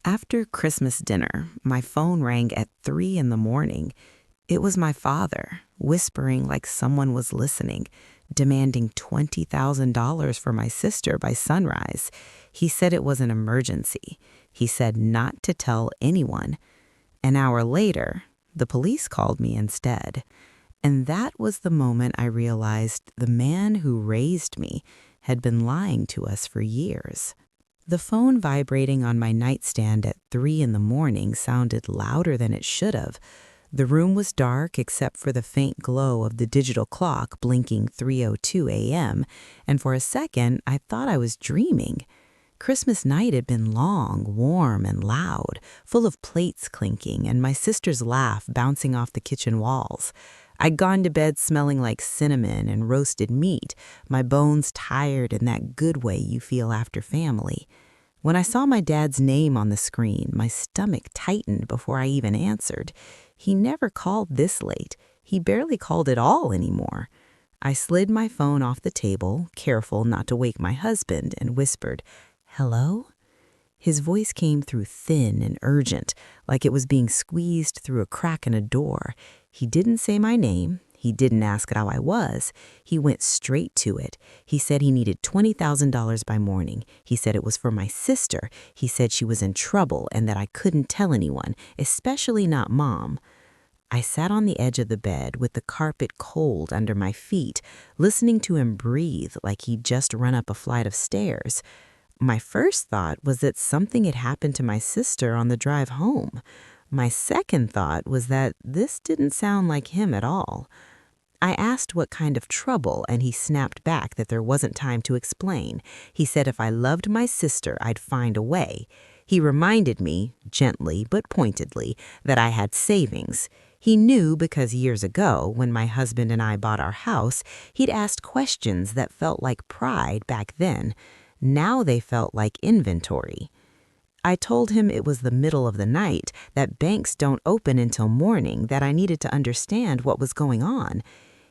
After Christmas dinner, my phone rang at 3 in the morning. It was my father, whispering like someone was listening, demanding $20,000 for my sister by sunrise. He said it was an emergency. He said not to tell anyone. An hour later, the police called me instead. And that was the moment I realized the man who raised me had been lying to us for years. The phone vibrating on my nightstand at 3 in the morning sounded louder than it should have. The room was dark except for the faint glow of the digital clock blinking 3:02 a.m., and for a second I thought I was dreaming. Christmas night had been long, warm, and loud, full of plates clinking and my sister's laugh bouncing off the kitchen walls. I'd gone to bed smelling like cinnamon and roasted meat, my bones tired in that good way you feel after family. When I saw my dad's name on the screen, my stomach tightened before I even answered. He never called this late. He barely called at all anymore. I slid my phone off the table, careful not to wake my husband, and whispered, "Hello?" His voice came through thin and urgent, like it was being squeezed through a crack in a door. He didn't say my name. He didn't ask how I was. He went straight to it. He said he needed $20,000 by morning. He said it was for my sister. He said she was in trouble and that I couldn't tell anyone, especially not Mom. I sat on the edge of the bed with the carpet cold under my feet, listening to him breathe like he'd just run up a flight of stairs. My first thought was that something had happened to my sister on the drive home. My second thought was that this didn't sound like him at all. I asked what kind of trouble, and he snapped back that there wasn't time to explain. He said if I loved my sister, I'd find a way. He reminded me, gently but pointedly, that I had savings. He knew because years ago, when my husband and I bought our house, he'd asked questions that felt like pride back then. Now they felt like inventory. I told him it was the middle of the night, that banks don't open until morning, that I needed to understand what was going on.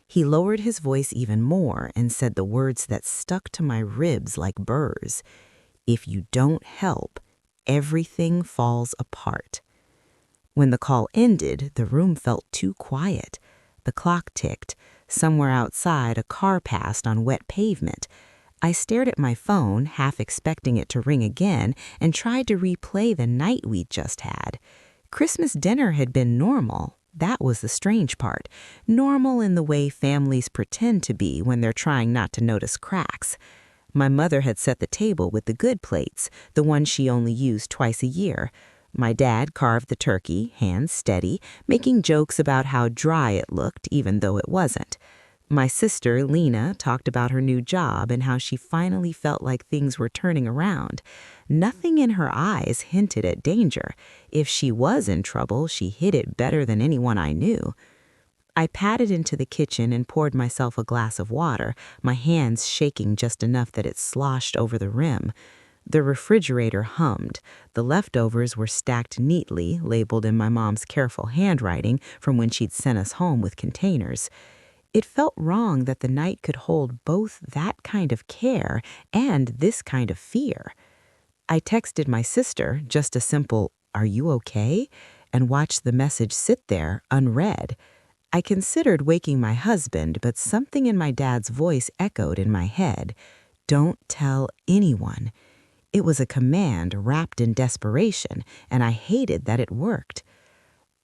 He lowered his voice even more and said the words that stuck to my ribs like burrs. If you don't help, everything falls apart. When the call ended, the room felt too quiet. The clock ticked. Somewhere outside, a car passed on wet pavement. I stared at my phone, half expecting it to ring again, and tried to replay the night we'd just had. Christmas dinner had been normal. That was the strange part. Normal in the way families pretend to be when they're trying not to notice cracks. My mother had set the table with the good plates, the ones she only used twice a year. My dad carved the turkey, hands steady, making jokes about how dry it looked even though it wasn't. My sister, Lena, talked about her new job and how she finally felt like things were turning around. Nothing in her eyes hinted at danger. If she was in trouble, she hid it better than anyone I knew. I padded into the kitchen and poured myself a glass of water, my hands shaking just enough that it sloshed over the rim. The refrigerator hummed. The leftovers were stacked neatly, labeled in my mom's careful handwriting from when she'd sent us home with containers. It felt wrong that the night could hold both that kind of care and this kind of fear. I texted my sister just a simple, "Are you okay?" and watched the message sit there unread. I considered waking my husband, but something in my dad's voice echoed in my head. Don't tell anyone. It was a command wrapped in desperation, and I hated that it worked.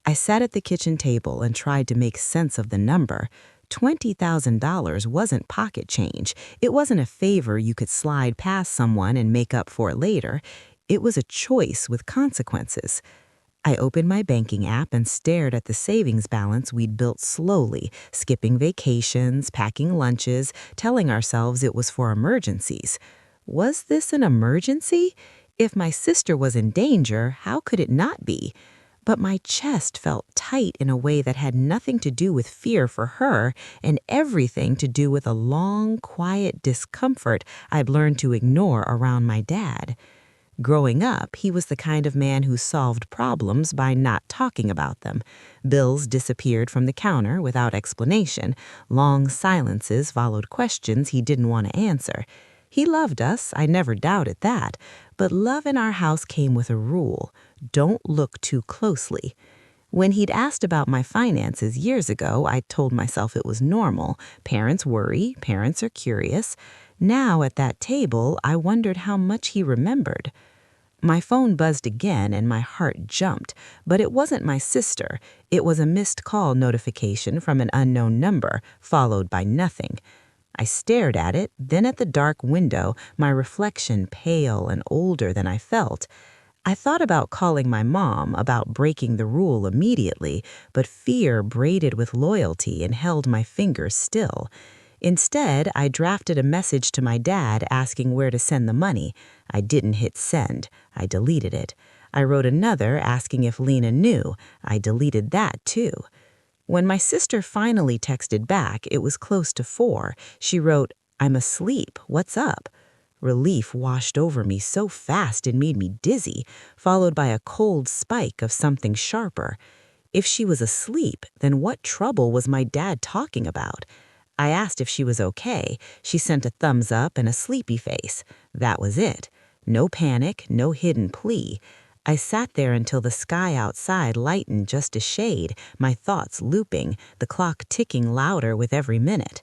I sat at the kitchen table and tried to make sense of the number. $20,000 wasn't pocket change. It wasn't a favor you could slide past someone and make up for later. It was a choice with consequences. I opened my banking app and stared at the savings balance we'd built slowly, skipping vacations, packing lunches, telling ourselves it was for emergencies. Was this an emergency? If my sister was in danger, how could it not be? But my chest felt tight in a way that had nothing to do with fear for her and everything to do with a long, quiet discomfort I'd learned to ignore around my dad. Growing up, he was the kind of man who solved problems by not talking about them. Bills disappeared from the counter without explanation. Long silences followed questions he didn't want to answer. He loved us, I never doubted that, but love in our house came with a rule: don't look too closely. When he'd asked about my finances years ago, I told myself it was normal. Parents worry, parents are curious. Now at that table, I wondered how much he remembered. My phone buzzed again and my heart jumped, but it wasn't my sister. It was a missed call notification from an unknown number, followed by nothing. I stared at it, then at the dark window, my reflection pale and older than I felt. I thought about calling my mom, about breaking the rule immediately, but fear braided with loyalty and held my fingers still. Instead, I drafted a message to my dad asking where to send the money. I didn't hit send. I deleted it. I wrote another asking if Lena knew. I deleted that too. When my sister finally texted back, it was close to 4. She wrote, "I'm asleep. What's up?" Relief washed over me so fast it made me dizzy, followed by a cold spike of something sharper. If she was asleep, then what trouble was my dad talking about? I asked if she was okay. She sent a thumbs up and a sleepy face. That was it. No panic, no hidden plea. I sat there until the sky outside lightened just a shade, my thoughts looping, the clock ticking louder with every minute.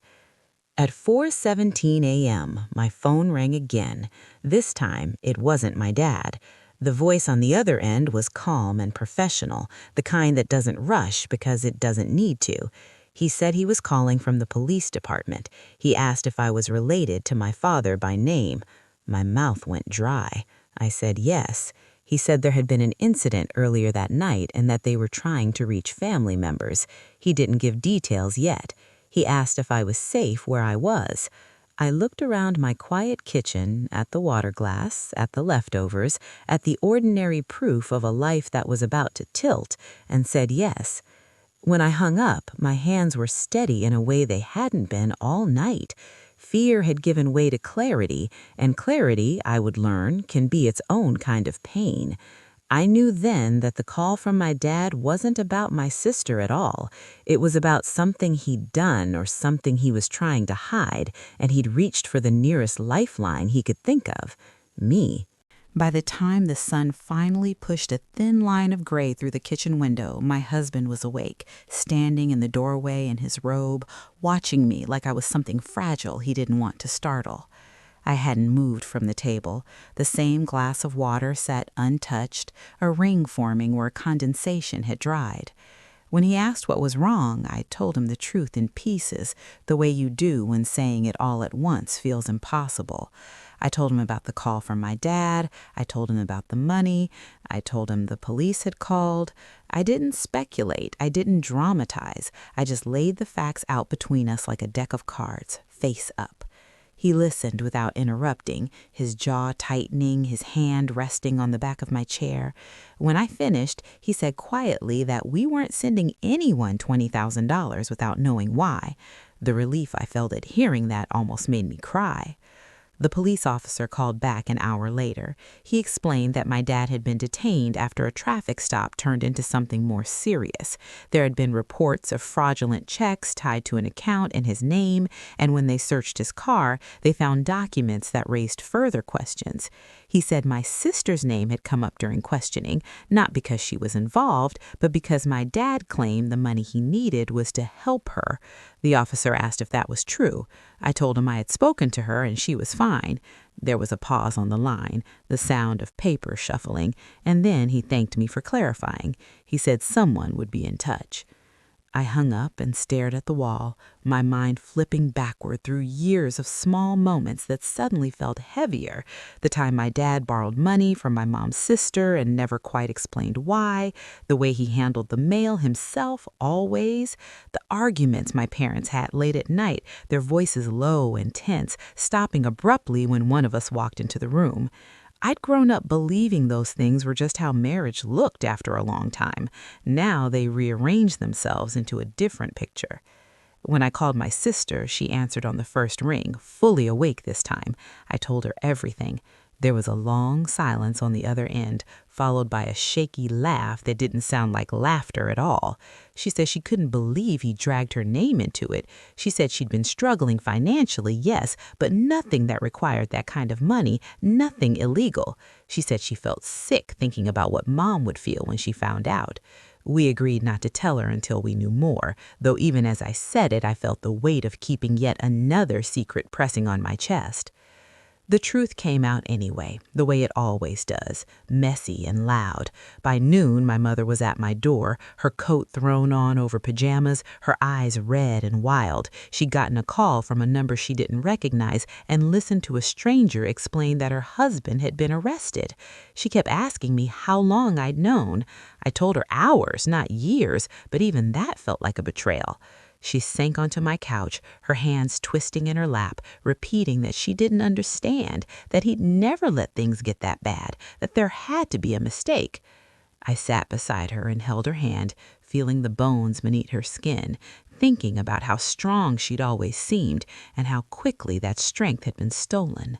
At 4:17 a.m., my phone rang again. This time, it wasn't my dad. The voice on the other end was calm and professional, the kind that doesn't rush because it doesn't need to. He said he was calling from the police department. He asked if I was related to my father by name. My mouth went dry. I said yes. He said there had been an incident earlier that night and that they were trying to reach family members. He didn't give details yet. He asked if I was safe where I was. I looked around my quiet kitchen, at the water glass, at the leftovers, at the ordinary proof of a life that was about to tilt, and said yes. When I hung up, my hands were steady in a way they hadn't been all night. Fear had given way to clarity, and clarity, I would learn, can be its own kind of pain. I knew then that the call from my dad wasn't about my sister at all. It was about something he'd done or something he was trying to hide, and he'd reached for the nearest lifeline he could think of: me. By the time the sun finally pushed a thin line of gray through the kitchen window, my husband was awake, standing in the doorway in his robe, watching me like I was something fragile he didn't want to startle. I hadn't moved from the table. The same glass of water sat untouched, a ring forming where condensation had dried. When he asked what was wrong, I told him the truth in pieces, the way you do when saying it all at once feels impossible. I told him about the call from my dad. I told him about the money. I told him the police had called. I didn't speculate. I didn't dramatize. I just laid the facts out between us like a deck of cards, face up. He listened without interrupting, his jaw tightening, his hand resting on the back of my chair. When I finished, he said quietly that we weren't sending anyone $20,000 without knowing why. The relief I felt at hearing that almost made me cry. The police officer called back an hour later. He explained that my dad had been detained after a traffic stop turned into something more serious. There had been reports of fraudulent checks tied to an account in his name, and when they searched his car, they found documents that raised further questions. He said my sister's name had come up during questioning, not because she was involved, but because my dad claimed the money he needed was to help her. The officer asked if that was true. I told him I had spoken to her and she was fine. There was a pause on the line, the sound of paper shuffling, and then he thanked me for clarifying. He said someone would be in touch. I hung up and stared at the wall, my mind flipping backward through years of small moments that suddenly felt heavier. The time my dad borrowed money from my mom's sister and never quite explained why, the way he handled the mail himself always, the arguments my parents had late at night, their voices low and tense, stopping abruptly when one of us walked into the room. I'd grown up believing those things were just how marriage looked after a long time. Now they rearranged themselves into a different picture. When I called my sister, she answered on the first ring, fully awake this time. I told her everything. There was a long silence on the other end, followed by a shaky laugh that didn't sound like laughter at all. She said she couldn't believe he dragged her name into it. She said she'd been struggling financially, yes, but nothing that required that kind of money, nothing illegal. She said she felt sick thinking about what Mom would feel when she found out. We agreed not to tell her until we knew more, though even as I said it, I felt the weight of keeping yet another secret pressing on my chest. The truth came out anyway, the way it always does, messy and loud. By noon, my mother was at my door, her coat thrown on over pajamas, her eyes red and wild. She'd gotten a call from a number she didn't recognize and listened to a stranger explain that her husband had been arrested. She kept asking me how long I'd known. I told her hours, not years, but even that felt like a betrayal. She sank onto my couch, her hands twisting in her lap, repeating that she didn't understand, that he'd never let things get that bad, that there had to be a mistake. I sat beside her and held her hand, feeling the bones beneath her skin, thinking about how strong she'd always seemed and how quickly that strength had been stolen.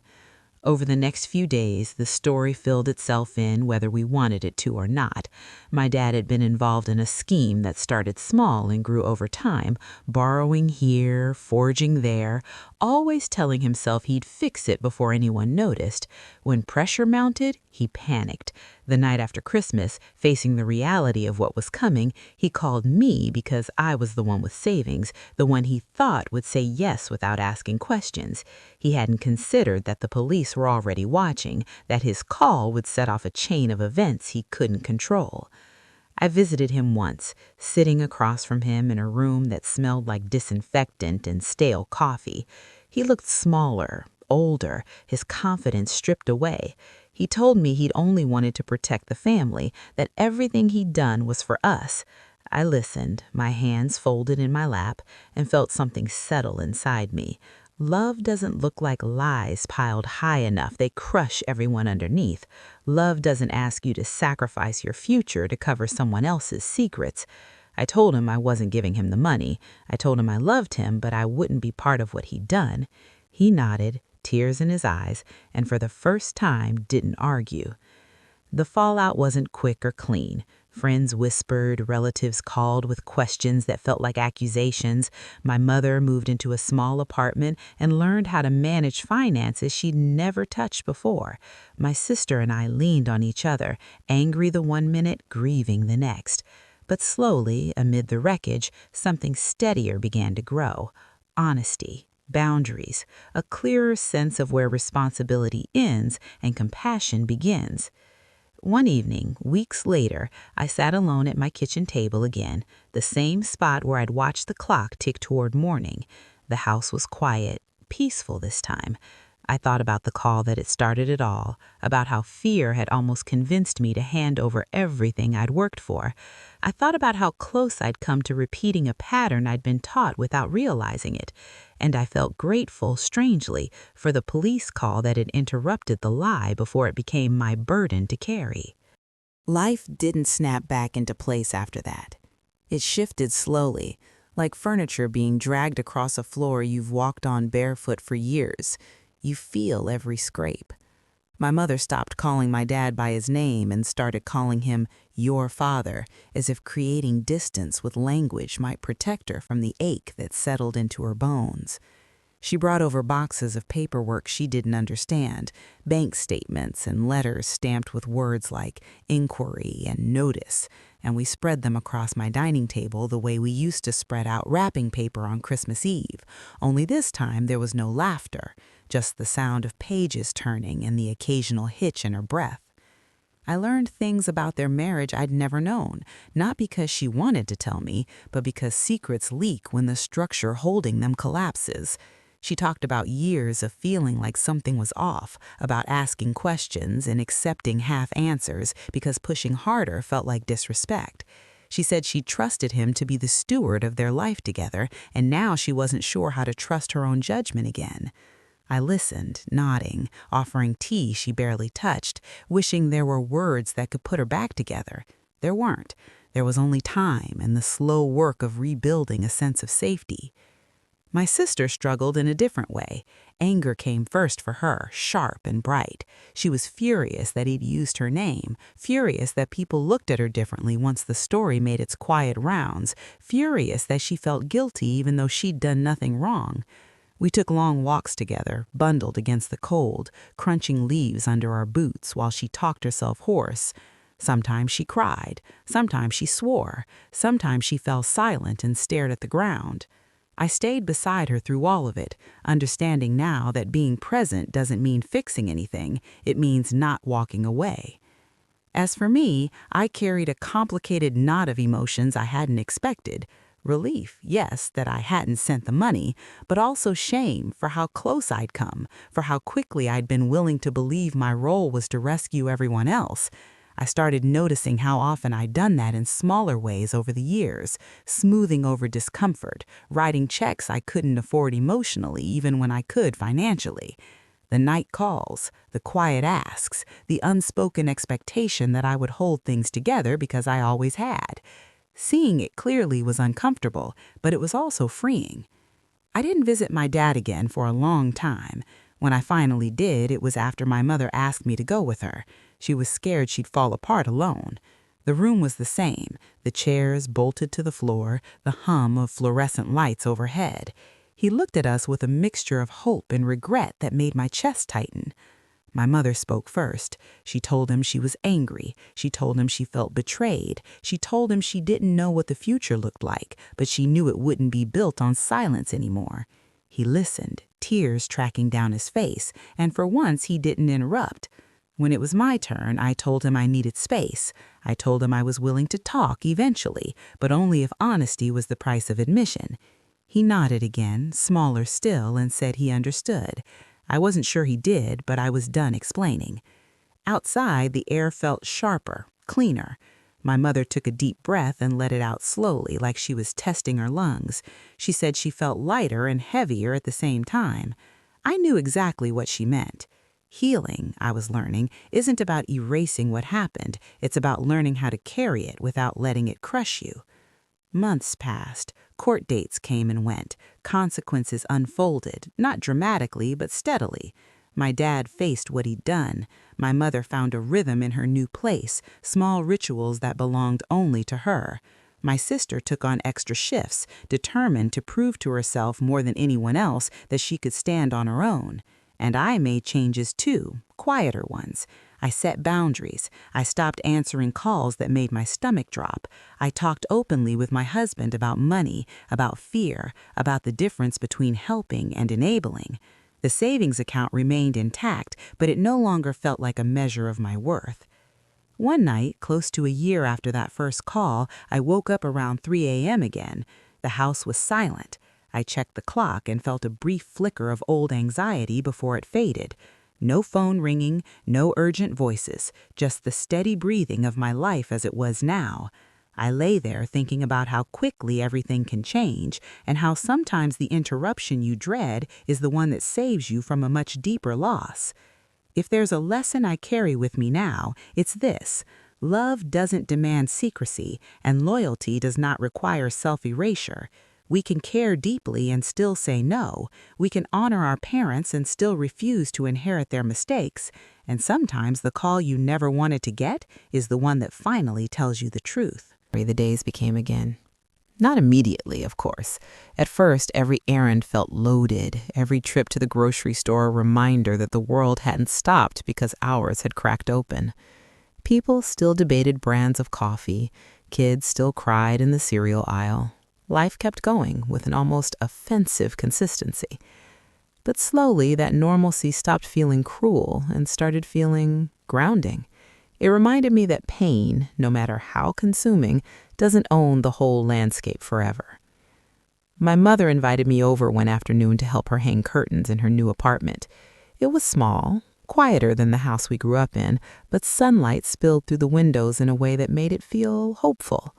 Over the next few days, the story filled itself in whether we wanted it to or not. My dad had been involved in a scheme that started small and grew over time, borrowing here, forging there, always telling himself he'd fix it before anyone noticed. When pressure mounted, he panicked. The night after Christmas, facing the reality of what was coming, he called me because I was the one with savings, the one he thought would say yes without asking questions. He hadn't considered that the police were already watching, that his call would set off a chain of events he couldn't control. I visited him once, sitting across from him in a room that smelled like disinfectant and stale coffee. He looked smaller, older, his confidence stripped away. He told me he'd only wanted to protect the family, that everything he'd done was for us. I listened, my hands folded in my lap, and felt something settle inside me. Love doesn't look like lies piled high enough. They crush everyone underneath. Love doesn't ask you to sacrifice your future to cover someone else's secrets. I told him I wasn't giving him the money. I told him I loved him, but I wouldn't be part of what he'd done. He nodded, tears in his eyes, and for the first time didn't argue. The fallout wasn't quick or clean. Friends whispered, relatives called with questions that felt like accusations. My mother moved into a small apartment and learned how to manage finances she'd never touched before. My sister and I leaned on each other, angry the one minute, grieving the next. But slowly, amid the wreckage, something steadier began to grow. Honesty, boundaries, a clearer sense of where responsibility ends and compassion begins. One evening, weeks later, I sat alone at my kitchen table again, the same spot where I'd watched the clock tick toward morning. The house was quiet, peaceful this time. I thought about the call that had started it all, about how fear had almost convinced me to hand over everything I'd worked for. I thought about how close I'd come to repeating a pattern I'd been taught without realizing it. And I felt grateful, strangely, for the police call that had interrupted the lie before it became my burden to carry. Life didn't snap back into place after that. It shifted slowly, like furniture being dragged across a floor you've walked on barefoot for years. You feel every scrape. My mother stopped calling my dad by his name and started calling him your father, as if creating distance with language might protect her from the ache that settled into her bones. She brought over boxes of paperwork she didn't understand, bank statements and letters stamped with words like inquiry and notice, and we spread them across my dining table the way we used to spread out wrapping paper on Christmas Eve, only this time there was no laughter, just the sound of pages turning and the occasional hitch in her breath. I learned things about their marriage I'd never known, not because she wanted to tell me, but because secrets leak when the structure holding them collapses. She talked about years of feeling like something was off, about asking questions and accepting half answers because pushing harder felt like disrespect. She said she trusted him to be the steward of their life together, and now she wasn't sure how to trust her own judgment again. I listened, nodding, offering tea she barely touched, wishing there were words that could put her back together. There weren't. There was only time and the slow work of rebuilding a sense of safety. My sister struggled in a different way. Anger came first for her, sharp and bright. She was furious that he'd used her name, furious that people looked at her differently once the story made its quiet rounds, furious that she felt guilty even though she'd done nothing wrong. We took long walks together, bundled against the cold, crunching leaves under our boots while she talked herself hoarse. Sometimes she cried, sometimes she swore, sometimes she fell silent and stared at the ground. I stayed beside her through all of it, understanding now that being present doesn't mean fixing anything, it means not walking away. As for me, I carried a complicated knot of emotions I hadn't expected. Relief, yes, that I hadn't sent the money, but also shame for how close I'd come, for how quickly I'd been willing to believe my role was to rescue everyone else. I started noticing how often I'd done that in smaller ways over the years, smoothing over discomfort, writing checks I couldn't afford emotionally even when I could financially. The night calls, the quiet asks, the unspoken expectation that I would hold things together because I always had. Seeing it clearly was uncomfortable, but it was also freeing. I didn't visit my dad again for a long time. When I finally did, it was after my mother asked me to go with her. She was scared she'd fall apart alone. The room was the same, the chairs bolted to the floor, the hum of fluorescent lights overhead. He looked at us with a mixture of hope and regret that made my chest tighten. My mother spoke first. She told him she was angry. She told him she felt betrayed. She told him she didn't know what the future looked like, but she knew it wouldn't be built on silence anymore. He listened, tears tracking down his face, and for once he didn't interrupt. When it was my turn, I told him I needed space. I told him I was willing to talk eventually, but only if honesty was the price of admission. He nodded again, smaller still, and said he understood. I wasn't sure he did, but I was done explaining. Outside, the air felt sharper, cleaner. My mother took a deep breath and let it out slowly, like she was testing her lungs. She said she felt lighter and heavier at the same time. I knew exactly what she meant. Healing, I was learning, isn't about erasing what happened. It's about learning how to carry it without letting it crush you. Months passed. Court dates came and went. Consequences unfolded, not dramatically, but steadily. My dad faced what he'd done. My mother found a rhythm in her new place, small rituals that belonged only to her. My sister took on extra shifts, determined to prove to herself more than anyone else that she could stand on her own. And I made changes too, quieter ones. I set boundaries. I stopped answering calls that made my stomach drop. I talked openly with my husband about money, about fear, about the difference between helping and enabling. The savings account remained intact, but it no longer felt like a measure of my worth. One night, close to a year after that first call, I woke up around 3 a.m. again. The house was silent. I checked the clock and felt a brief flicker of old anxiety before it faded. No phone ringing, no urgent voices, just the steady breathing of my life as it was now. I lay there thinking about how quickly everything can change and how sometimes the interruption you dread is the one that saves you from a much deeper loss. If there's a lesson I carry with me now, it's this. Love doesn't demand secrecy, and loyalty does not require self-erasure. We can care deeply and still say no. We can honor our parents and still refuse to inherit their mistakes. And sometimes the call you never wanted to get is the one that finally tells you the truth. The days became again. Not immediately, of course. At first, every errand felt loaded, every trip to the grocery store a reminder that the world hadn't stopped because ours had cracked open. People still debated brands of coffee. Kids still cried in the cereal aisle. Life kept going with an almost offensive consistency. But slowly, that normalcy stopped feeling cruel and started feeling grounding. It reminded me that pain, no matter how consuming, doesn't own the whole landscape forever. My mother invited me over one afternoon to help her hang curtains in her new apartment. It was small, quieter than the house we grew up in, but sunlight spilled through the windows in a way that made it feel hopeful.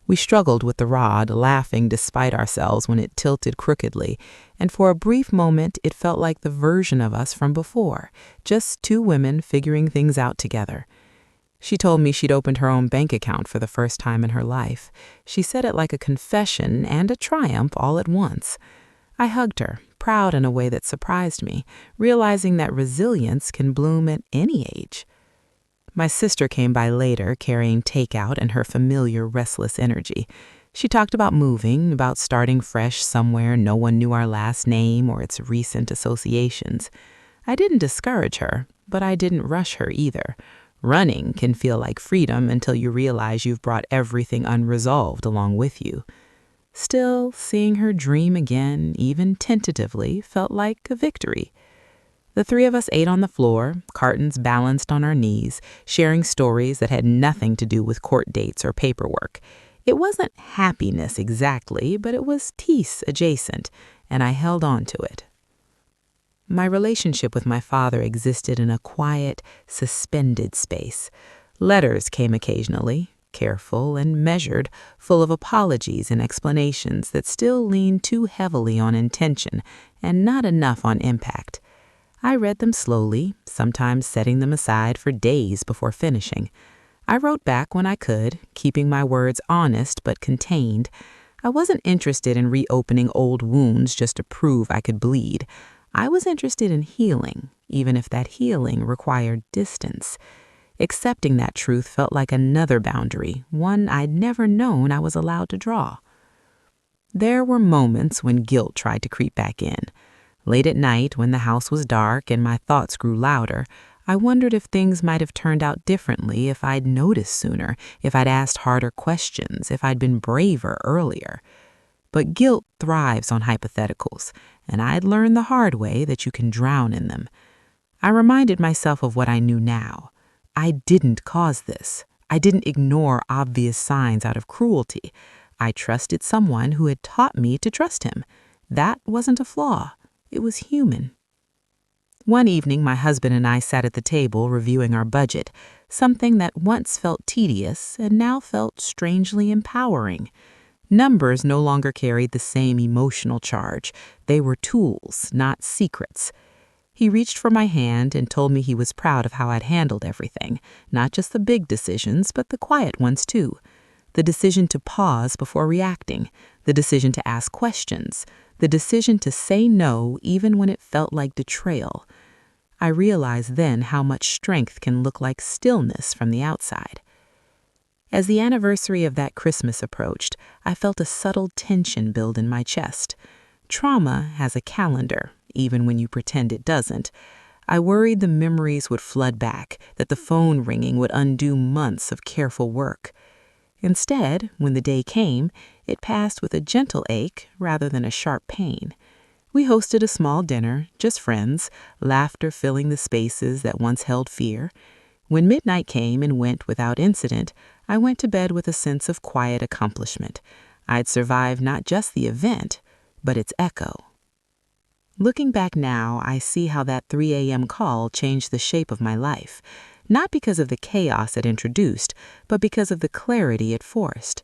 We struggled with the rod, laughing despite ourselves when it tilted crookedly, and for a brief moment it felt like the version of us from before, just two women figuring things out together. She told me she'd opened her own bank account for the first time in her life. She said it like a confession and a triumph all at once. I hugged her, proud in a way that surprised me, realizing that resilience can bloom at any age. My sister came by later, carrying takeout and her familiar restless energy. She talked about moving, about starting fresh somewhere no one knew our last name or its recent associations. I didn't discourage her, but I didn't rush her either. Running can feel like freedom until you realize you've brought everything unresolved along with you. Still, seeing her dream again, even tentatively, felt like a victory. The three of us ate on the floor, cartons balanced on our knees, sharing stories that had nothing to do with court dates or paperwork. It wasn't happiness exactly, but it was peace adjacent, and I held on to it. My relationship with my father existed in a quiet, suspended space. Letters came occasionally, careful and measured, full of apologies and explanations that still leaned too heavily on intention and not enough on impact. I read them slowly, sometimes setting them aside for days before finishing. I wrote back when I could, keeping my words honest but contained. I wasn't interested in reopening old wounds just to prove I could bleed. I was interested in healing, even if that healing required distance. Accepting that truth felt like another boundary, one I'd never known I was allowed to draw. There were moments when guilt tried to creep back in. Late at night, when the house was dark and my thoughts grew louder, I wondered if things might have turned out differently if I'd noticed sooner, if I'd asked harder questions, if I'd been braver earlier. But guilt thrives on hypotheticals, and I'd learned the hard way that you can drown in them. I reminded myself of what I knew now. I didn't cause this. I didn't ignore obvious signs out of cruelty. I trusted someone who had taught me to trust him. That wasn't a flaw. It was human. One evening, my husband and I sat at the table reviewing our budget, something that once felt tedious and now felt strangely empowering. Numbers no longer carried the same emotional charge. They were tools, not secrets. He reached for my hand and told me he was proud of how I'd handled everything, not just the big decisions, but the quiet ones too. The decision to pause before reacting, the decision to ask questions, the decision to say no even when it felt like betrayal. I realized then how much strength can look like stillness from the outside. As the anniversary of that Christmas approached, I felt a subtle tension build in my chest. Trauma has a calendar, even when you pretend it doesn't. I worried the memories would flood back, that the phone ringing would undo months of careful work. Instead, when the day came, it passed with a gentle ache rather than a sharp pain. We hosted a small dinner, just friends, laughter filling the spaces that once held fear. When midnight came and went without incident, I went to bed with a sense of quiet accomplishment. I'd survived not just the event, but its echo. Looking back now, I see how that 3 a.m. call changed the shape of my life. Not because of the chaos it introduced, but because of the clarity it forced.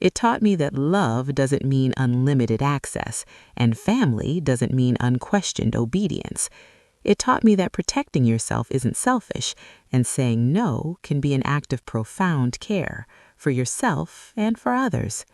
It taught me that love doesn't mean unlimited access, and family doesn't mean unquestioned obedience. It taught me that protecting yourself isn't selfish, and saying no can be an act of profound care for yourself and for others.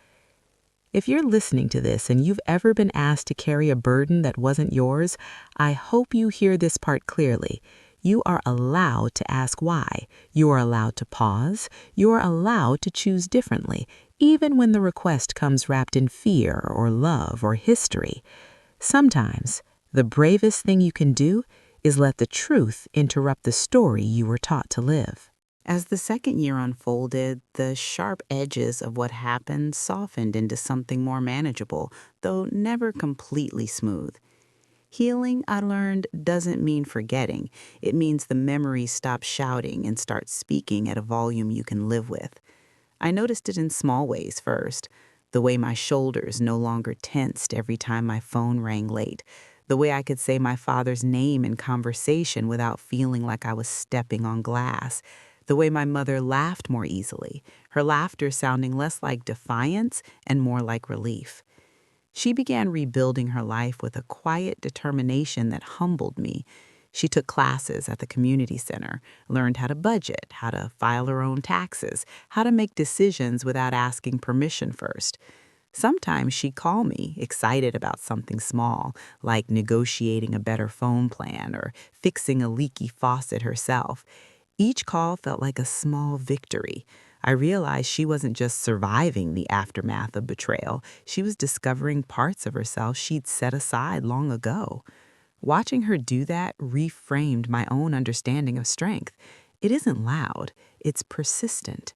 If you're listening to this and you've ever been asked to carry a burden that wasn't yours, I hope you hear this part clearly. You are allowed to ask why. You are allowed to pause. You are allowed to choose differently, even when the request comes wrapped in fear or love or history. Sometimes, the bravest thing you can do is let the truth interrupt the story you were taught to live. As the second year unfolded, the sharp edges of what happened softened into something more manageable, though never completely smooth. Healing, I learned, doesn't mean forgetting. It means the memories stop shouting and start speaking at a volume you can live with. I noticed it in small ways first. The way my shoulders no longer tensed every time my phone rang late. The way I could say my father's name in conversation without feeling like I was stepping on glass. The way my mother laughed more easily, her laughter sounding less like defiance and more like relief. She began rebuilding her life with a quiet determination that humbled me. She took classes at the community center, learned how to budget, how to file her own taxes, how to make decisions without asking permission first. Sometimes she'd call me, excited about something small, like negotiating a better phone plan or fixing a leaky faucet herself. Each call felt like a small victory. I realized she wasn't just surviving the aftermath of betrayal, she was discovering parts of herself she'd set aside long ago. Watching her do that reframed my own understanding of strength. It isn't loud, it's persistent.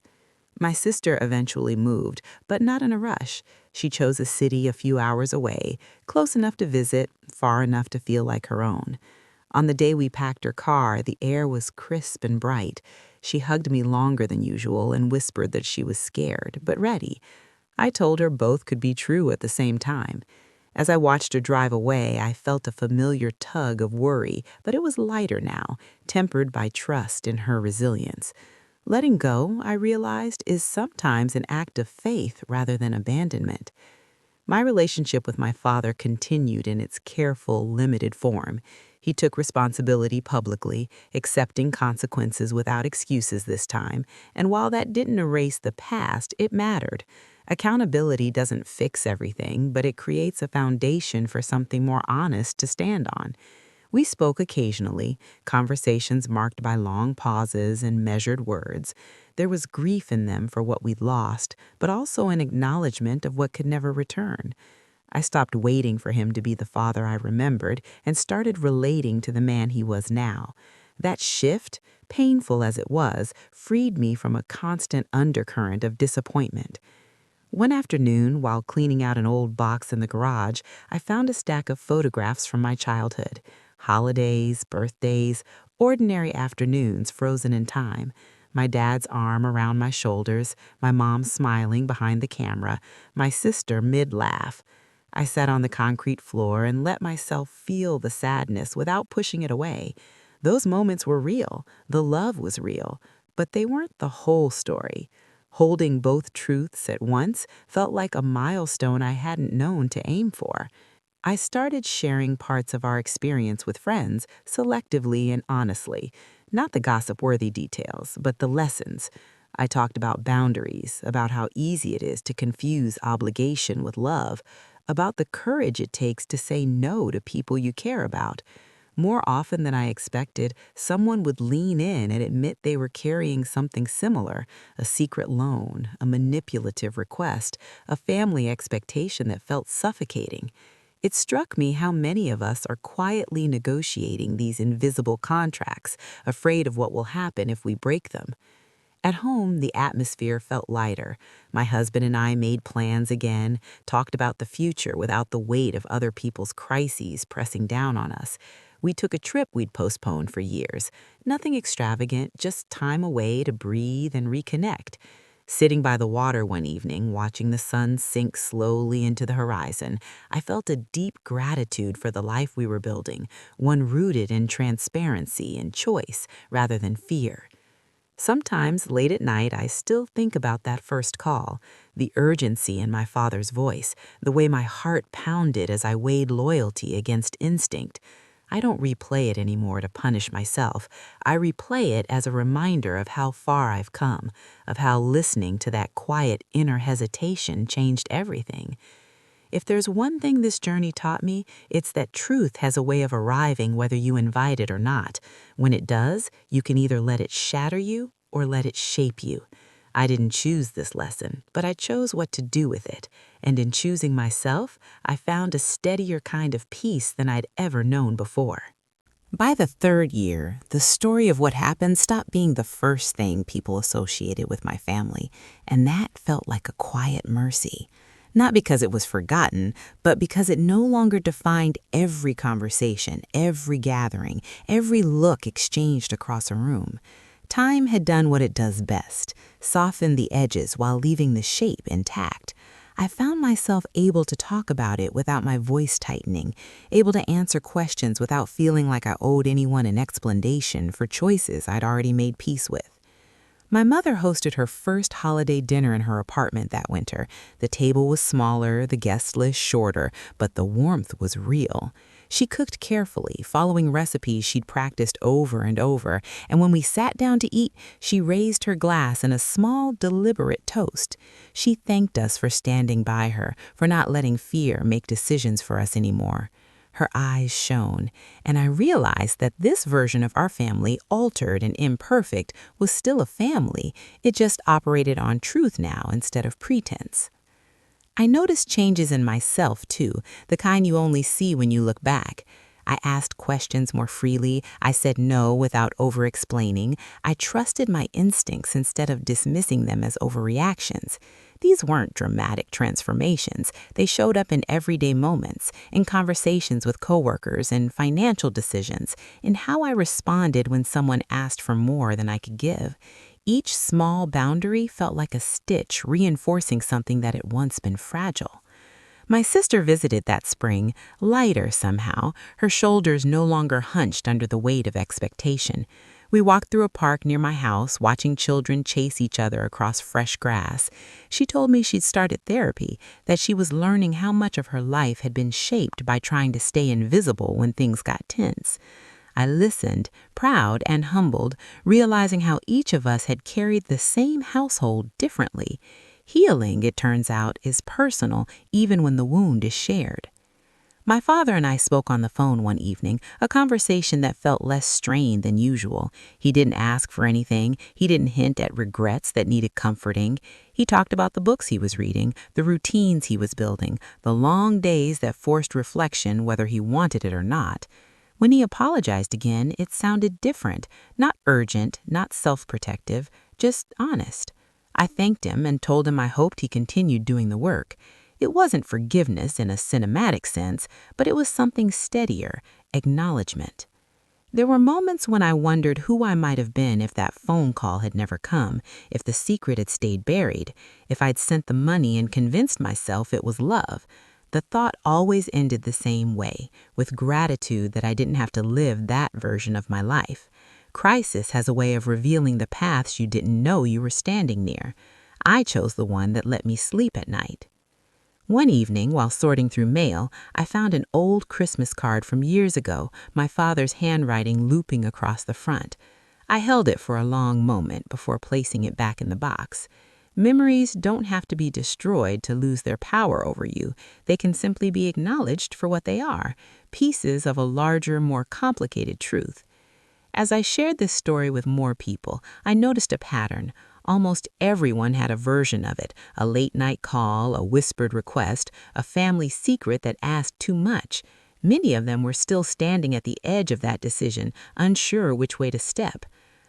My sister eventually moved, but not in a rush. She chose a city a few hours away, close enough to visit, far enough to feel like her own. On the day we packed her car, the air was crisp and bright. She hugged me longer than usual and whispered that she was scared, but ready. I told her both could be true at the same time. As I watched her drive away, I felt a familiar tug of worry, but it was lighter now, tempered by trust in her resilience. Letting go, I realized, is sometimes an act of faith rather than abandonment. My relationship with my father continued in its careful, limited form. He took responsibility publicly, accepting consequences without excuses this time, and while that didn't erase the past, it mattered. Accountability doesn't fix everything, but it creates a foundation for something more honest to stand on. We spoke occasionally, conversations marked by long pauses and measured words. There was grief in them for what we'd lost, but also an acknowledgement of what could never return. I stopped waiting for him to be the father I remembered and started relating to the man he was now. That shift, painful as it was, freed me from a constant undercurrent of disappointment. One afternoon, while cleaning out an old box in the garage, I found a stack of photographs from my childhood. Holidays, birthdays, ordinary afternoons frozen in time. My dad's arm around my shoulders, my mom smiling behind the camera, my sister mid-laugh. I sat on the concrete floor and let myself feel the sadness without pushing it away. Those moments were real, the love was real, but they weren't the whole story. Holding both truths at once felt like a milestone I hadn't known to aim for. I started sharing parts of our experience with friends, selectively and honestly. Not the gossip-worthy details, but the lessons. I talked about boundaries, about how easy it is to confuse obligation with love, about the courage it takes to say no to people you care about. More often than I expected, someone would lean in and admit they were carrying something similar, a secret loan, a manipulative request, a family expectation that felt suffocating. It struck me how many of us are quietly negotiating these invisible contracts, afraid of what will happen if we break them. At home, the atmosphere felt lighter. My husband and I made plans again, talked about the future without the weight of other people's crises pressing down on us. We took a trip we'd postponed for years. Nothing extravagant, just time away to breathe and reconnect. Sitting by the water one evening, watching the sun sink slowly into the horizon, I felt a deep gratitude for the life we were building, one rooted in transparency and choice rather than fear. Sometimes, late at night, I still think about that first call, the urgency in my father's voice, the way my heart pounded as I weighed loyalty against instinct. I don't replay it anymore to punish myself. I replay it as a reminder of how far I've come, of how listening to that quiet inner hesitation changed everything. If there's one thing this journey taught me, it's that truth has a way of arriving whether you invite it or not. When it does, you can either let it shatter you or let it shape you. I didn't choose this lesson, but I chose what to do with it. And in choosing myself, I found a steadier kind of peace than I'd ever known before. By the third year, the story of what happened stopped being the first thing people associated with my family, and that felt like a quiet mercy. Not because it was forgotten, but because it no longer defined every conversation, every gathering, every look exchanged across a room. Time had done what it does best, softened the edges while leaving the shape intact. I found myself able to talk about it without my voice tightening, able to answer questions without feeling like I owed anyone an explanation for choices I'd already made peace with. My mother hosted her first holiday dinner in her apartment that winter. The table was smaller, the guest list shorter, but the warmth was real. She cooked carefully, following recipes she'd practiced over and over, and when we sat down to eat, she raised her glass in a small, deliberate toast. She thanked us for standing by her, for not letting fear make decisions for us anymore. Her eyes shone, and I realized that this version of our family, altered and imperfect, was still a family. It just operated on truth now instead of pretense. I noticed changes in myself, too, the kind you only see when you look back. I asked questions more freely. I said no without over-explaining. I trusted my instincts instead of dismissing them as overreactions. These weren't dramatic transformations. They showed up in everyday moments, in conversations with coworkers, in financial decisions, in how I responded when someone asked for more than I could give. Each small boundary felt like a stitch reinforcing something that had once been fragile. My sister visited that spring, lighter somehow, her shoulders no longer hunched under the weight of expectation. We walked through a park near my house, watching children chase each other across fresh grass. She told me she'd started therapy, that she was learning how much of her life had been shaped by trying to stay invisible when things got tense. I listened, proud and humbled, realizing how each of us had carried the same household differently. Healing, it turns out, is personal even when the wound is shared. My father and I spoke on the phone one evening, a conversation that felt less strained than usual. He didn't ask for anything. He didn't hint at regrets that needed comforting. He talked about the books he was reading, the routines he was building, the long days that forced reflection whether he wanted it or not. When he apologized again, it sounded different, not urgent, not self-protective, just honest. I thanked him and told him I hoped he continued doing the work. It wasn't forgiveness in a cinematic sense, but it was something steadier, acknowledgement. There were moments when I wondered who I might have been if that phone call had never come, if the secret had stayed buried, if I'd sent the money and convinced myself it was love. The thought always ended the same way, with gratitude that I didn't have to live that version of my life. Crisis has a way of revealing the paths you didn't know you were standing near. I chose the one that let me sleep at night. One evening, while sorting through mail, I found an old Christmas card from years ago, my father's handwriting looping across the front. I held it for a long moment before placing it back in the box. Memories don't have to be destroyed to lose their power over you. They can simply be acknowledged for what they are, pieces of a larger, more complicated truth. As I shared this story with more people, I noticed a pattern. Almost everyone had a version of it, a late-night call, a whispered request, a family secret that asked too much. Many of them were still standing at the edge of that decision, unsure which way to step.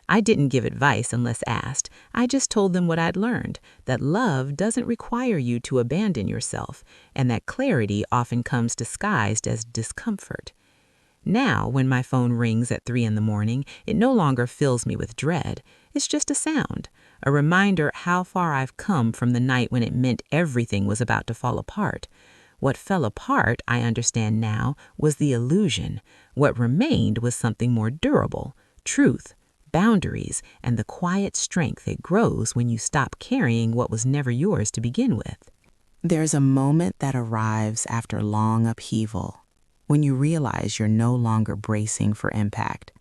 I didn't give advice unless asked. I just told them what I'd learned, that love doesn't require you to abandon yourself, and that clarity often comes disguised as discomfort. Now, when my phone rings at 3 in the morning, it no longer fills me with dread. It's just a sound, a reminder how far I've come from the night when it meant everything was about to fall apart. What fell apart, I understand now, was the illusion. What remained was something more durable, truth, boundaries, and the quiet strength that grows when you stop carrying what was never yours to begin with. There's a moment that arrives after long upheaval, when you realize you're no longer bracing for impact.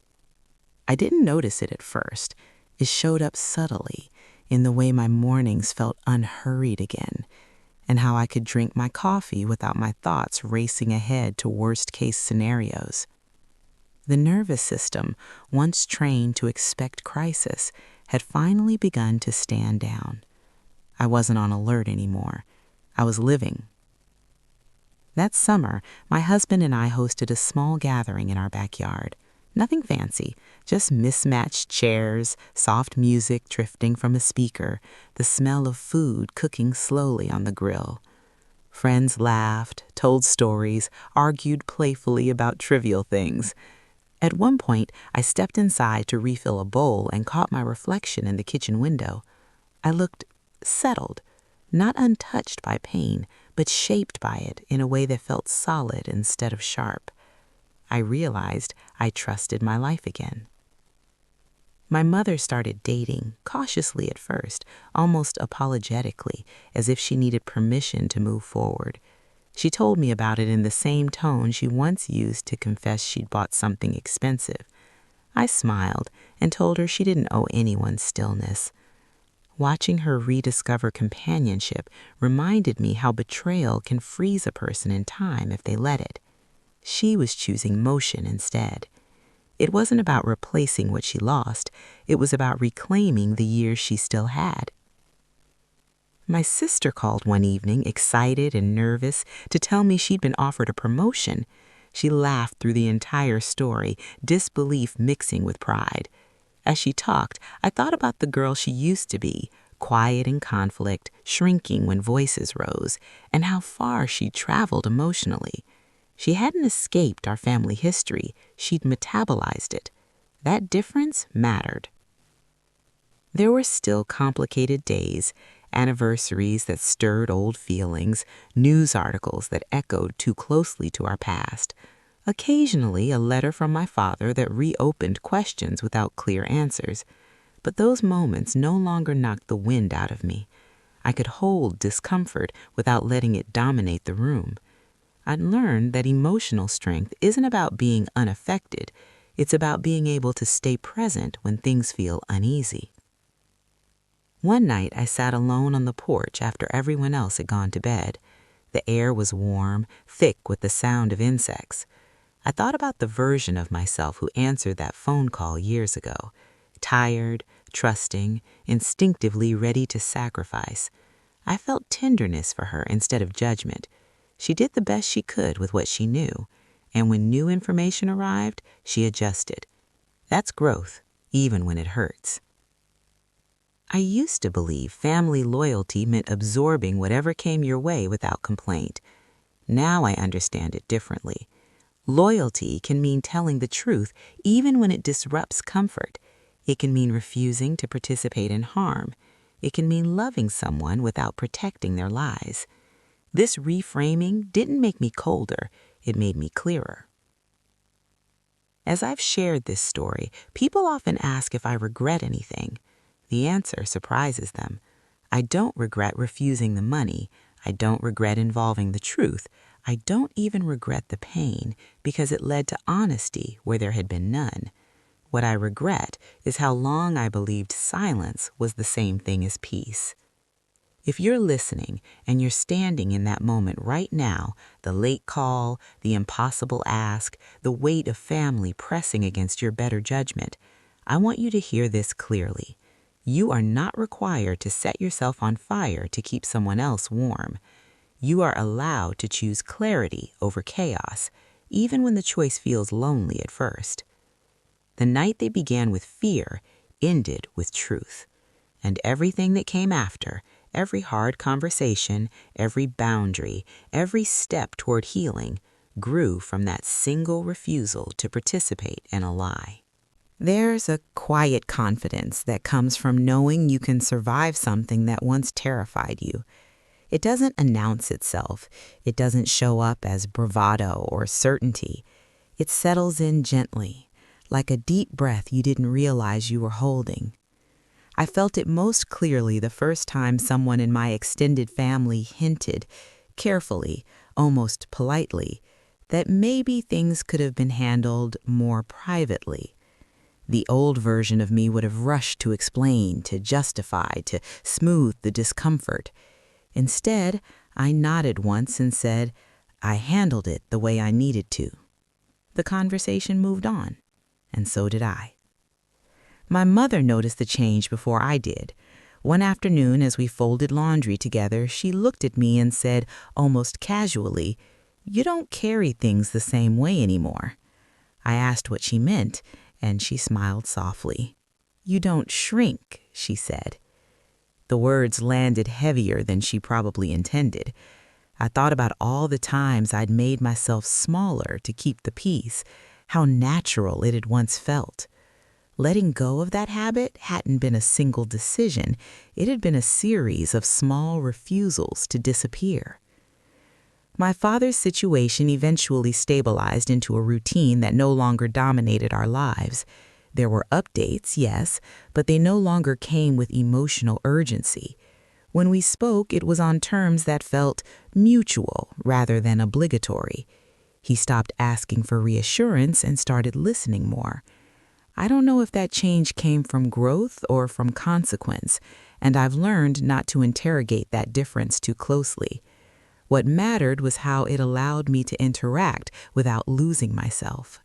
I didn't notice it at first. It showed up subtly in the way my mornings felt unhurried again, and how I could drink my coffee without my thoughts racing ahead to worst-case scenarios. The nervous system, once trained to expect crisis, had finally begun to stand down. I wasn't on alert anymore. I was living. That summer, my husband and I hosted a small gathering in our backyard. Nothing fancy, just mismatched chairs, soft music drifting from a speaker, the smell of food cooking slowly on the grill. Friends laughed, told stories, argued playfully about trivial things. At one point, I stepped inside to refill a bowl and caught my reflection in the kitchen window. I looked settled, not untouched by pain, but shaped by it in a way that felt solid instead of sharp. I realized I trusted my life again. My mother started dating, cautiously at first, almost apologetically, as if she needed permission to move forward. She told me about it in the same tone she once used to confess she'd bought something expensive. I smiled and told her she didn't owe anyone stillness. Watching her rediscover companionship reminded me how betrayal can freeze a person in time if they let it. She was choosing motion instead. It wasn't about replacing what she lost. It was about reclaiming the years she still had. My sister called one evening, excited and nervous, to tell me she'd been offered a promotion. She laughed through the entire story, disbelief mixing with pride. As she talked, I thought about the girl she used to be, quiet in conflict, shrinking when voices rose, and how far she'd traveled emotionally. She hadn't escaped our family history, she'd metabolized it. That difference mattered. There were still complicated days, anniversaries that stirred old feelings, news articles that echoed too closely to our past. Occasionally, a letter from my father that reopened questions without clear answers. But those moments no longer knocked the wind out of me. I could hold discomfort without letting it dominate the room. I'd learned that emotional strength isn't about being unaffected. It's about being able to stay present when things feel uneasy. One night, I sat alone on the porch after everyone else had gone to bed. The air was warm, thick with the sound of insects. I thought about the version of myself who answered that phone call years ago. Tired, trusting, instinctively ready to sacrifice. I felt tenderness for her instead of judgment. She did the best she could with what she knew, and when new information arrived, she adjusted. That's growth, even when it hurts. I used to believe family loyalty meant absorbing whatever came your way without complaint. Now I understand it differently. Loyalty can mean telling the truth even when it disrupts comfort. It can mean refusing to participate in harm. It can mean loving someone without protecting their lies. This reframing didn't make me colder, it made me clearer. As I've shared this story, people often ask if I regret anything. The answer surprises them. I don't regret refusing the money. I don't regret involving the truth. I don't even regret the pain because it led to honesty where there had been none. What I regret is how long I believed silence was the same thing as peace. If you're listening and you're standing in that moment right now, the late call, the impossible ask, the weight of family pressing against your better judgment, I want you to hear this clearly. You are not required to set yourself on fire to keep someone else warm. You are allowed to choose clarity over chaos, even when the choice feels lonely at first. The night they began with fear ended with truth. And everything that came after, every hard conversation, every boundary, every step toward healing, grew from that single refusal to participate in a lie. There's a quiet confidence that comes from knowing you can survive something that once terrified you. It doesn't announce itself. It doesn't show up as bravado or certainty. It settles in gently, like a deep breath you didn't realize you were holding. I felt it most clearly the first time someone in my extended family hinted, carefully, almost politely, that maybe things could have been handled more privately. The old version of me would have rushed to explain, to justify, to smooth the discomfort. Instead, I nodded once and said, I handled it the way I needed to. The conversation moved on, and so did I. My mother noticed the change before I did. One afternoon, as we folded laundry together, she looked at me and said, almost casually, "You don't carry things the same way anymore." I asked what she meant, and she smiled softly. "You don't shrink," she said. The words landed heavier than she probably intended. I thought about all the times I'd made myself smaller to keep the peace, how natural it had once felt. Letting go of that habit hadn't been a single decision. It had been a series of small refusals to disappear. My father's situation eventually stabilized into a routine that no longer dominated our lives. There were updates, yes, but they no longer came with emotional urgency. When we spoke, it was on terms that felt mutual rather than obligatory. He stopped asking for reassurance and started listening more. I don't know if that change came from growth or from consequence, and I've learned not to interrogate that difference too closely. What mattered was how it allowed me to interact without losing myself.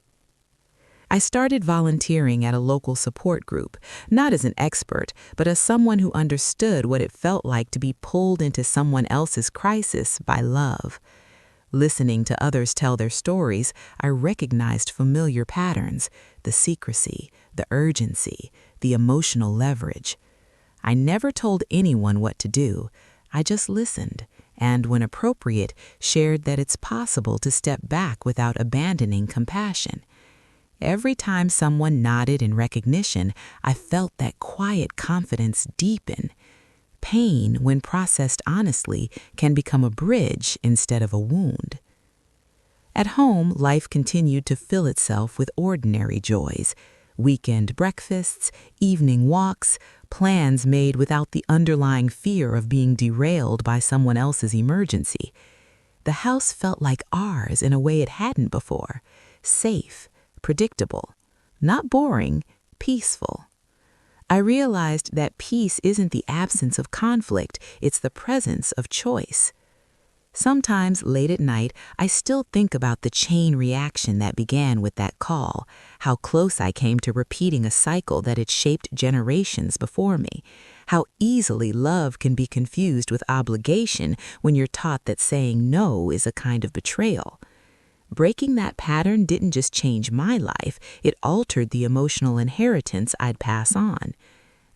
I started volunteering at a local support group, not as an expert, but as someone who understood what it felt like to be pulled into someone else's crisis by love. Listening to others tell their stories, I recognized familiar patterns: the secrecy, the urgency, the emotional leverage. I never told anyone what to do. I just listened, and when appropriate, shared that it's possible to step back without abandoning compassion. Every time someone nodded in recognition, I felt that quiet confidence deepen. Pain, when processed honestly, can become a bridge instead of a wound. At home, life continued to fill itself with ordinary joys: weekend breakfasts, evening walks, plans made without the underlying fear of being derailed by someone else's emergency. The house felt like ours in a way it hadn't before: safe, predictable, not boring, peaceful. I realized that peace isn't the absence of conflict, it's the presence of choice. Sometimes late at night, I still think about the chain reaction that began with that call, how close I came to repeating a cycle that had shaped generations before me, how easily love can be confused with obligation when you're taught that saying no is a kind of betrayal. Breaking that pattern didn't just change my life, it altered the emotional inheritance I'd pass on.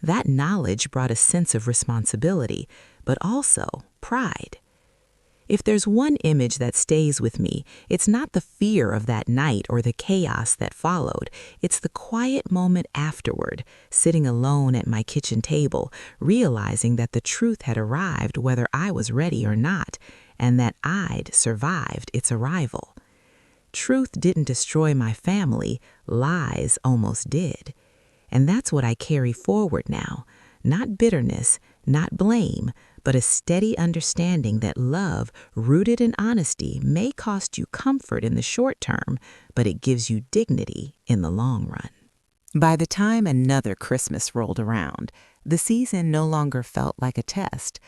That knowledge brought a sense of responsibility, but also pride. If there's one image that stays with me, it's not the fear of that night or the chaos that followed. It's the quiet moment afterward, sitting alone at my kitchen table, realizing that the truth had arrived whether I was ready or not, and that I'd survived its arrival. Truth didn't destroy my family, lies almost did. And that's what I carry forward now. Not bitterness, not blame, but a steady understanding that love, rooted in honesty, may cost you comfort in the short term, but it gives you dignity in the long run. By the time another Christmas rolled around, the season no longer felt like a test.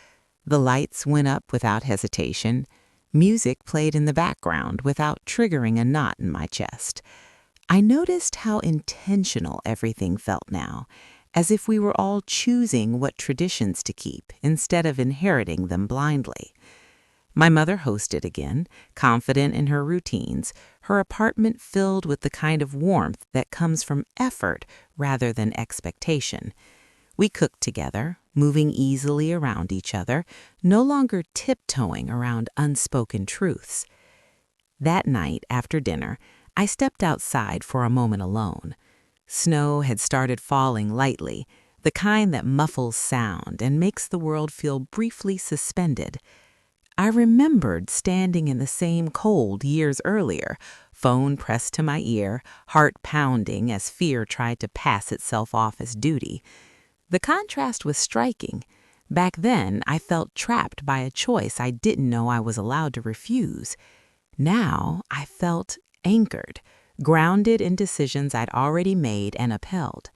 The lights went up without hesitation. Music played in the background without triggering a knot in my chest. I noticed how intentional everything felt now, as if we were all choosing what traditions to keep instead of inheriting them blindly. My mother hosted again, confident in her routines, her apartment filled with the kind of warmth that comes from effort rather than expectation. We cooked together, moving easily around each other, no longer tiptoeing around unspoken truths. That night, after dinner, I stepped outside for a moment alone. Snow had started falling lightly, the kind that muffles sound and makes the world feel briefly suspended. I remembered standing in the same cold years earlier, phone pressed to my ear, heart pounding as fear tried to pass itself off as duty. The contrast was striking. Back then, I felt trapped by a choice I didn't know I was allowed to refuse. Now, I felt anchored, grounded in decisions I'd already made and upheld.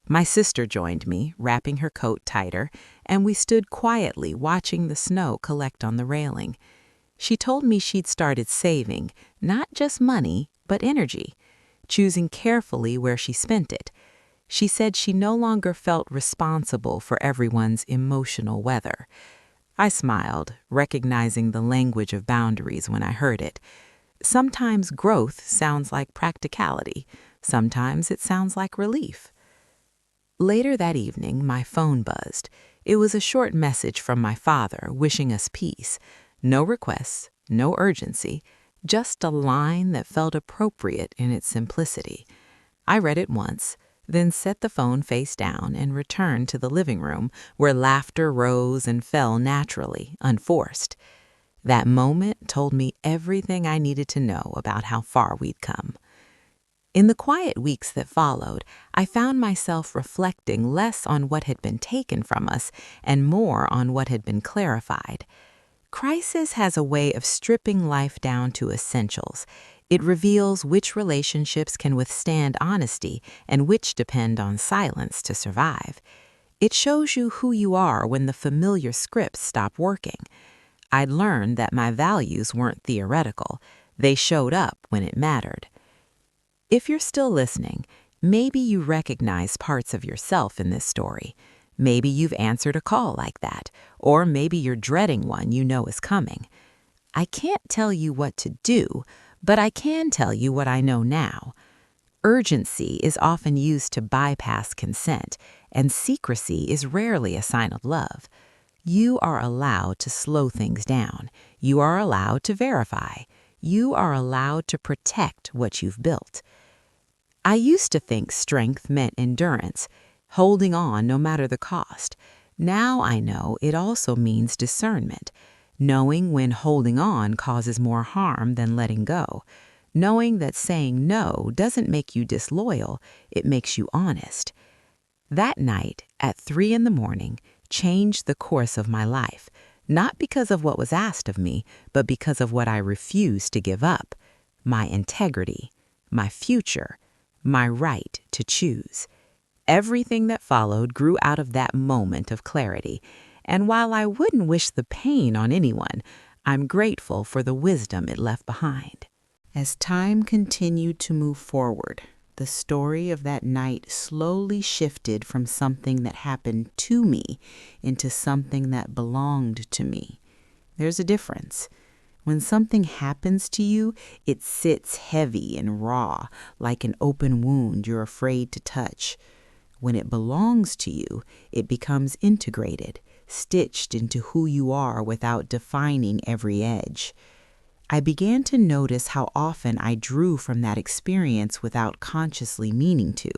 My sister joined me, wrapping her coat tighter, and we stood quietly watching the snow collect on the railing. She told me she'd started saving, not just money, but energy, choosing carefully where she spent it. She said she no longer felt responsible for everyone's emotional weather. I smiled, recognizing the language of boundaries when I heard it. Sometimes growth sounds like practicality. Sometimes it sounds like relief. Later that evening, my phone buzzed. It was a short message from my father wishing us peace. No requests, no urgency, just a line that felt appropriate in its simplicity. I read it once, then set the phone face down and returned to the living room where laughter rose and fell naturally, unforced. That moment told me everything I needed to know about how far we'd come. In the quiet weeks that followed, I found myself reflecting less on what had been taken from us and more on what had been clarified. Crisis has a way of stripping life down to essentials. It reveals which relationships can withstand honesty and which depend on silence to survive. It shows you who you are when the familiar scripts stop working. I'd learned that my values weren't theoretical. They showed up when it mattered. If you're still listening, maybe you recognize parts of yourself in this story. Maybe you've answered a call like that, or maybe you're dreading one you know is coming. I can't tell you what to do, but I can tell you what I know now. Urgency is often used to bypass consent, and secrecy is rarely a sign of love. You are allowed to slow things down. You are allowed to verify. You are allowed to protect what you've built. I used to think strength meant endurance, holding on no matter the cost. Now I know it also means discernment, knowing when holding on causes more harm than letting go, knowing that saying no doesn't make you disloyal, it makes you honest. That night, at 3 in the morning, changed the course of my life, not because of what was asked of me, but because of what I refused to give up: my integrity, my future, my right to choose. Everything that followed grew out of that moment of clarity, and while I wouldn't wish the pain on anyone, I'm grateful for the wisdom it left behind. As time continued to move forward, the story of that night slowly shifted from something that happened to me into something that belonged to me. There's a difference. When something happens to you, it sits heavy and raw, like an open wound you're afraid to touch. When it belongs to you, it becomes integrated, stitched into who you are without defining every edge. I began to notice how often I drew from that experience without consciously meaning to,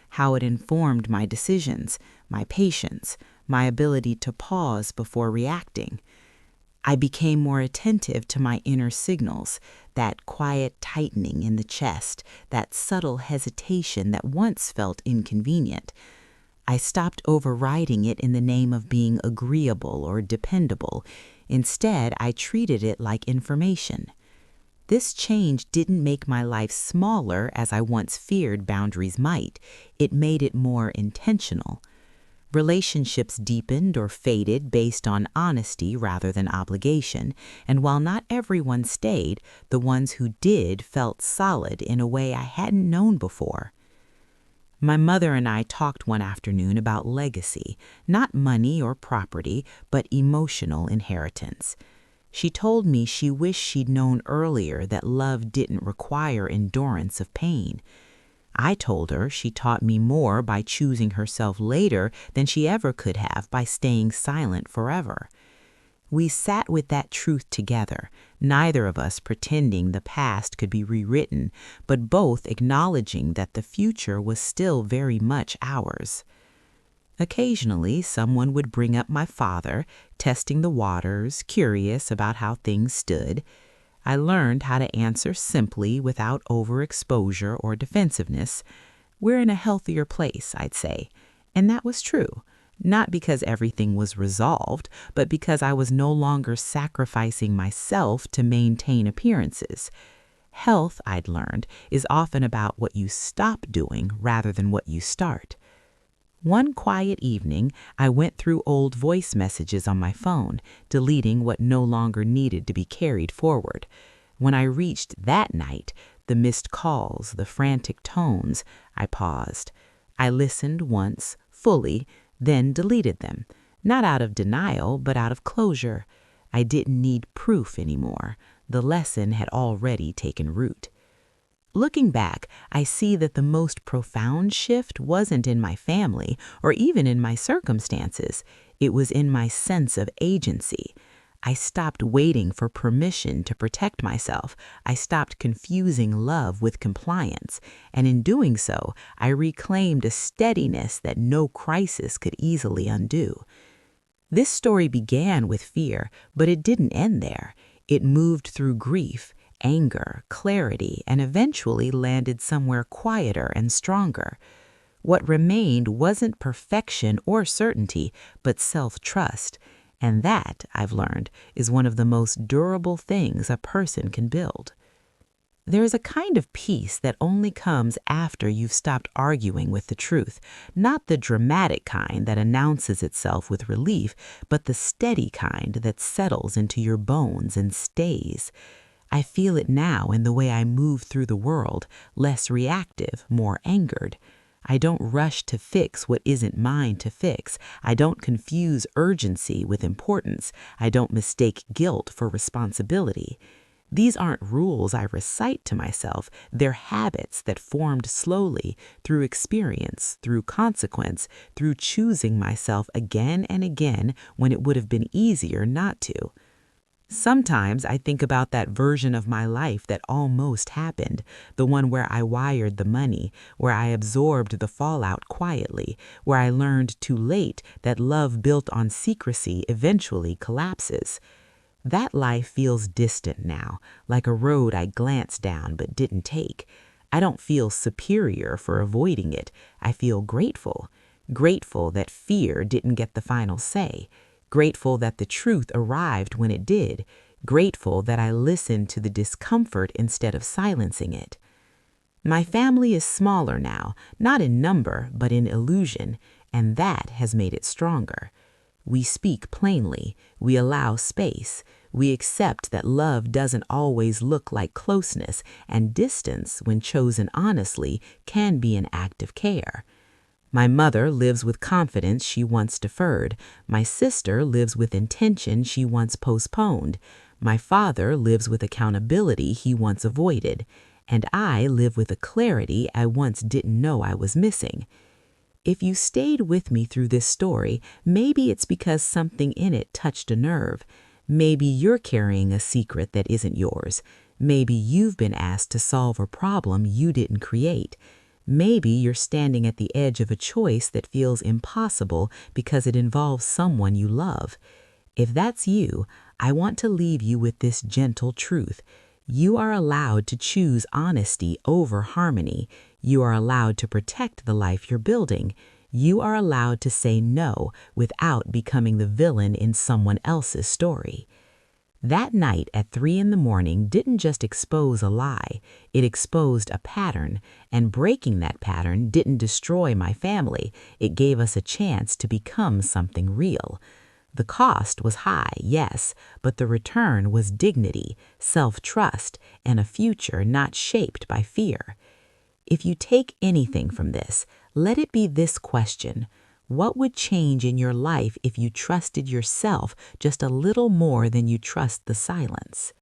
how it informed my decisions, my patience, my ability to pause before reacting. I became more attentive to my inner signals, that quiet tightening in the chest, that subtle hesitation that once felt inconvenient. I stopped overriding it in the name of being agreeable or dependable. Instead, I treated it like information. This change didn't make my life smaller as I once feared boundaries might. It made it more intentional. Relationships deepened or faded based on honesty rather than obligation, and while not everyone stayed, the ones who did felt solid in a way I hadn't known before. My mother and I talked one afternoon about legacy, not money or property, but emotional inheritance. She told me she wished she'd known earlier that love didn't require endurance of pain. I told her she taught me more by choosing herself later than she ever could have by staying silent forever. We sat with that truth together, neither of us pretending the past could be rewritten, but both acknowledging that the future was still very much ours. Occasionally, someone would bring up my father, testing the waters, curious about how things stood. I learned how to answer simply without overexposure or defensiveness. We're in a healthier place, I'd say. And that was true, not because everything was resolved, but because I was no longer sacrificing myself to maintain appearances. Health, I'd learned, is often about what you stop doing rather than what you start. One quiet evening, I went through old voice messages on my phone, deleting what no longer needed to be carried forward. When I reached that night, the missed calls, the frantic tones, I paused. I listened once, fully, then deleted them, not out of denial, but out of closure. I didn't need proof anymore. The lesson had already taken root. Looking back, I see that the most profound shift wasn't in my family or even in my circumstances. It was in my sense of agency. I stopped waiting for permission to protect myself. I stopped confusing love with compliance. And in doing so, I reclaimed a steadiness that no crisis could easily undo. This story began with fear, but it didn't end there. It moved through grief, anger, clarity, and eventually landed somewhere quieter and stronger. What remained wasn't perfection or certainty, but self-trust. And that, I've learned, is one of the most durable things a person can build. There is a kind of peace that only comes after you've stopped arguing with the truth, not the dramatic kind that announces itself with relief, but the steady kind that settles into your bones and stays. I feel it now in the way I move through the world, less reactive, more anchored. I don't rush to fix what isn't mine to fix. I don't confuse urgency with importance. I don't mistake guilt for responsibility. These aren't rules I recite to myself. They're habits that formed slowly through experience, through consequence, through choosing myself again and again when it would have been easier not to. Sometimes I think about that version of my life that almost happened, the one where I wired the money, where I absorbed the fallout quietly, where I learned too late that love built on secrecy eventually collapses. That life feels distant now, like a road I glanced down but didn't take. I don't feel superior for avoiding it. I feel grateful. Grateful that fear didn't get the final say. Grateful that the truth arrived when it did. Grateful that I listened to the discomfort instead of silencing it. My family is smaller now, not in number, but in illusion, and that has made it stronger. We speak plainly. We allow space. We accept that love doesn't always look like closeness, and distance, when chosen honestly, can be an act of care. My mother lives with confidence she once deferred. My sister lives with intention she once postponed. My father lives with accountability he once avoided. And I live with a clarity I once didn't know I was missing. If you stayed with me through this story, maybe it's because something in it touched a nerve. Maybe you're carrying a secret that isn't yours. Maybe you've been asked to solve a problem you didn't create. Maybe you're standing at the edge of a choice that feels impossible because it involves someone you love. If that's you, I want to leave you with this gentle truth. You are allowed to choose honesty over harmony. You are allowed to protect the life you're building. You are allowed to say no without becoming the villain in someone else's story. That night at 3 a.m. didn't just expose a lie, it exposed a pattern, and breaking that pattern didn't destroy my family, it gave us a chance to become something real. The cost was high, yes, but the return was dignity, self-trust, and a future not shaped by fear. If you take anything from this, let it be this question: what would change in your life if you trusted yourself just a little more than you trust the silence?